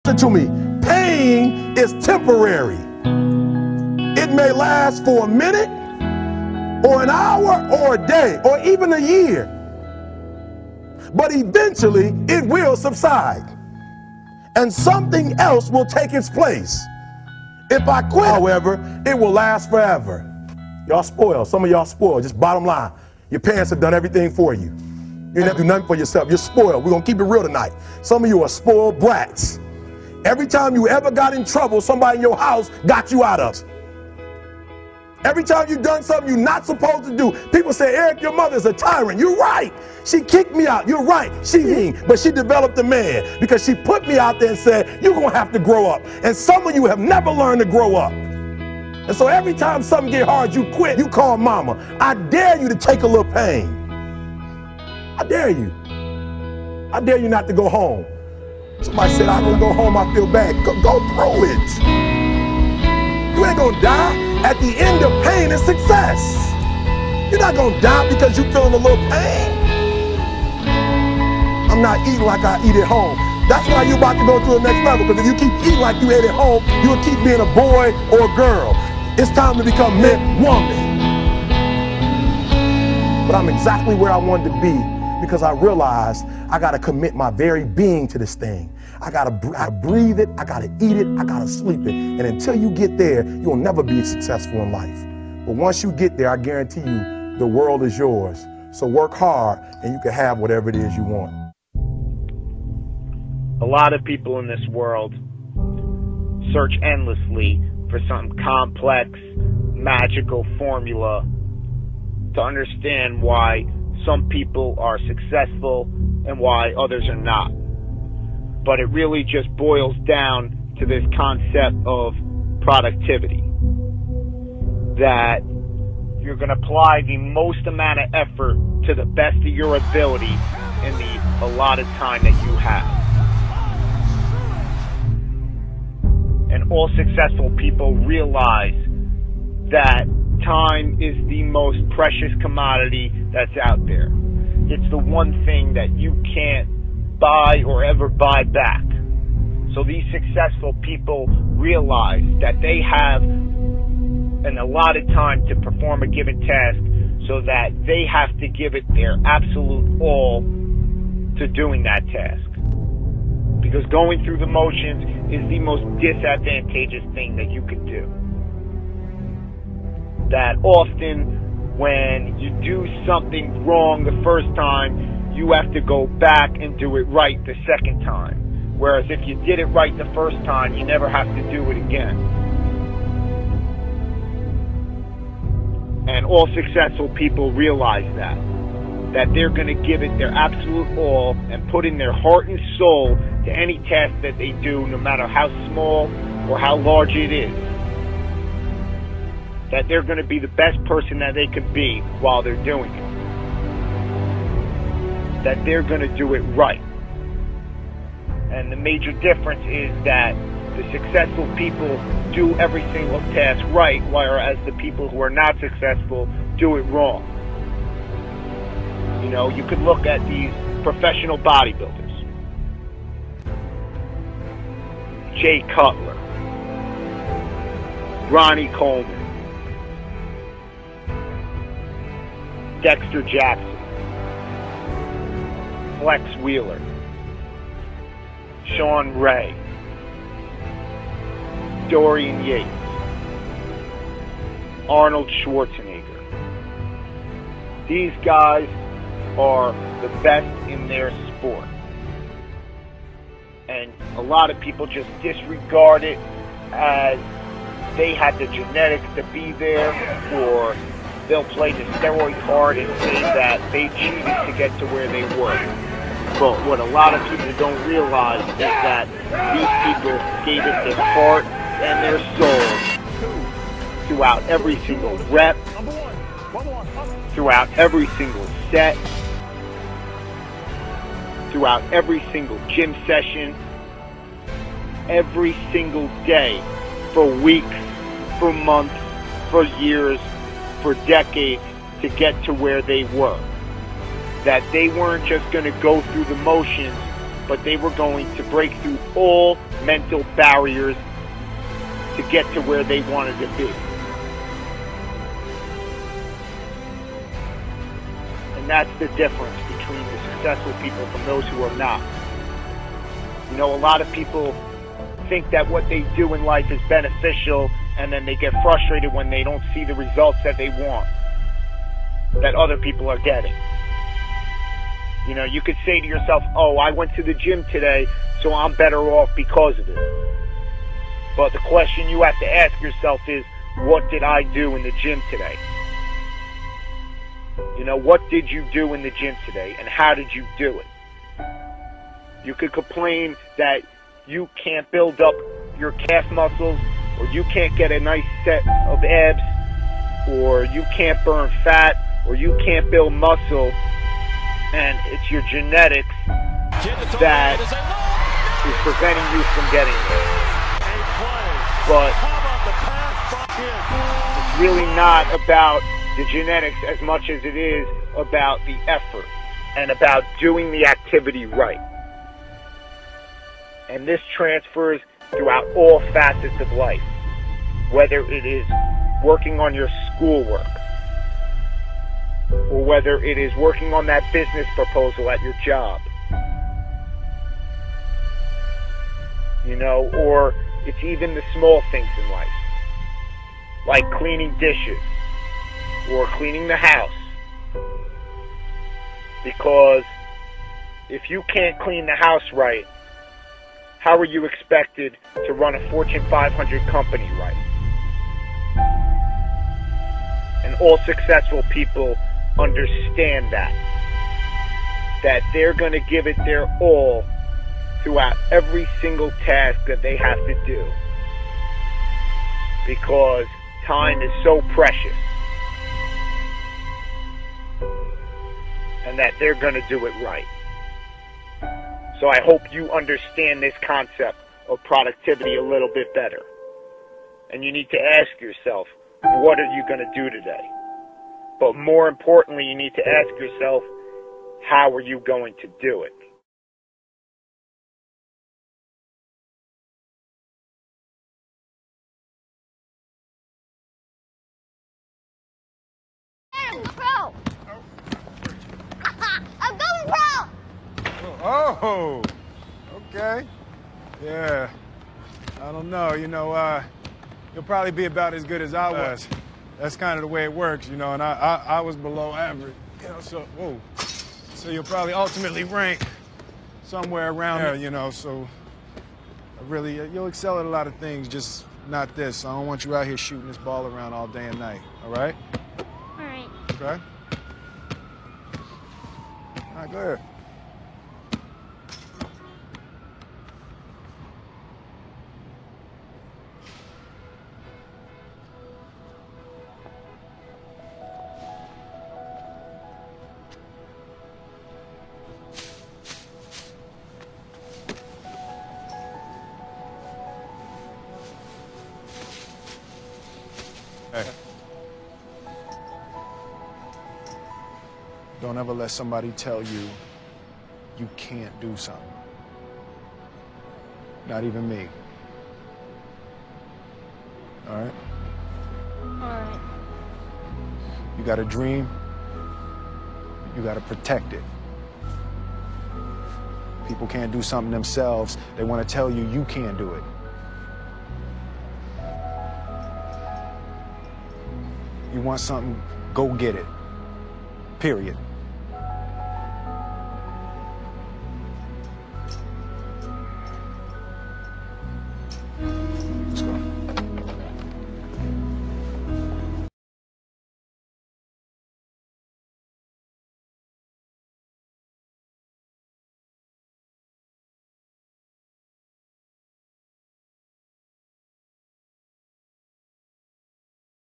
Listen to me, pain is temporary. It may last for a minute, or an hour, or a day, or even a year. But eventually, it will subside. And something else will take its place. If I quit, however, it will last forever. Y'all spoiled. Some of y'all spoiled. Just bottom line. Your parents have done everything for you. You never do nothing for yourself. You're spoiled. We're going to keep it real tonight. Some of you are spoiled brats. Every time you ever got in trouble, somebody in your house got you out of it. Every time you've done something you're not supposed to do, people say, Eric, your mother's a tyrant. You're right. She kicked me out. You're right. But she developed a man because she put me out there and said, you're going to have to grow up. And some of you have never learned to grow up. And so every time something get hard, you quit. You call mama. I dare you to take a little pain. I dare you. I dare you not to go home. Somebody said, I'm going to go home. I feel bad. Go through it. You ain't going to die. At the end of pain is success. You're not going to die because you're feeling a little pain. I'm not eating like I eat at home. That's why you're about to go to the next level, because if you keep eating like you ate at home, you'll keep being a boy or a girl. It's time to become man, woman. But I'm exactly where I wanted to be because I realized I got to commit my very being to this thing. I gotta breathe it, I gotta eat it, I gotta sleep it. And until you get there, you'll never be successful in life. But once you get there, I guarantee you, the world is yours. So work hard and you can have whatever it is you want. A lot of people in this world search endlessly for some complex, magical formula to understand why some people are successful and why others are not. But it really just boils down to this concept of productivity. That you're going to apply the most amount of effort to the best of your ability in the allotted time that you have. And all successful people realize that time is the most precious commodity that's out there. It's the one thing that you can't buy or ever buy back. So these successful people realize that they have an allotted time to perform a given task, so that they have to give it their absolute all to doing that task. Because going through the motions is the most disadvantageous thing that you could do. That often when you do something wrong the first time, you have to go back and do it right the second time. Whereas if you did it right the first time, you never have to do it again. And all successful people realize that they're going to give it their absolute all and put in their heart and soul to any task that they do, no matter how small or how large it is. That they're going to be the best person that they could be while they're doing it. That they're going to do it right. And the major difference is that the successful people do every single task right, whereas the people who are not successful do it wrong. You know, you could look at these professional bodybuilders. Jay Cutler, Ronnie Coleman, Dexter Jackson, Flex Wheeler, Sean Ray, Dorian Yates, Arnold Schwarzenegger. These guys are the best in their sport. And a lot of people just disregard it as they had the genetics to be there, or they'll play the steroid card and say that they cheated to get to where they were. But what a lot of people don't realize is that these people gave it their heart and their soul throughout every single rep, throughout every single set, throughout every single gym session, every single day, for weeks, for months, for years, for decades, to get to where they were. That they weren't just going to go through the motions, but they were going to break through all mental barriers to get to where they wanted to be. And that's the difference between the successful people from those who are not. You know, a lot of people think that what they do in life is beneficial, and then they get frustrated when they don't see the results that they want, that other people are getting. You know, you could say to yourself, oh, I went to the gym today, so I'm better off because of it. But the question you have to ask yourself is, what did I do in the gym today? You know, what did you do in the gym today, and how did you do it? You could complain that you can't build up your calf muscles, or you can't get a nice set of abs, or you can't burn fat, or you can't build muscle, and it's your genetics that is preventing you from getting there. But it's really not about the genetics as much as it is about the effort and about doing the activity right. And this transfers throughout all facets of life, whether it is working on your schoolwork, or whether it is working on that business proposal at your job, you know, or it's even the small things in life, like cleaning dishes or cleaning the house. Because if you can't clean the house right, how are you expected to run a Fortune 500 company right? And all successful people understand that they're going to give it their all throughout every single task that they have to do, because time is so precious, and that they're going to do it right. So I hope you understand this concept of productivity a little bit better. And you need to ask yourself, what are you going to do today? But more importantly, you need to ask yourself, how are you going to do it? Pro! I'm going pro! Oh, okay. Yeah, I don't know, you know, you'll probably be about as good as I was. That's kind of the way it works, you know, and I was below average, you know, so, whoa. So you'll probably ultimately rank somewhere around there, you know, so really, you'll excel at a lot of things, just not this. I don't want you out here shooting this ball around all day and night, all right? All right. Okay. All right, go ahead. Hey. Don't ever let somebody tell you you can't do something. Not even me. All right? All right. You got a dream, you got to protect it. People can't do something themselves. They want to tell you you can't do it. You want something, go get it. Period.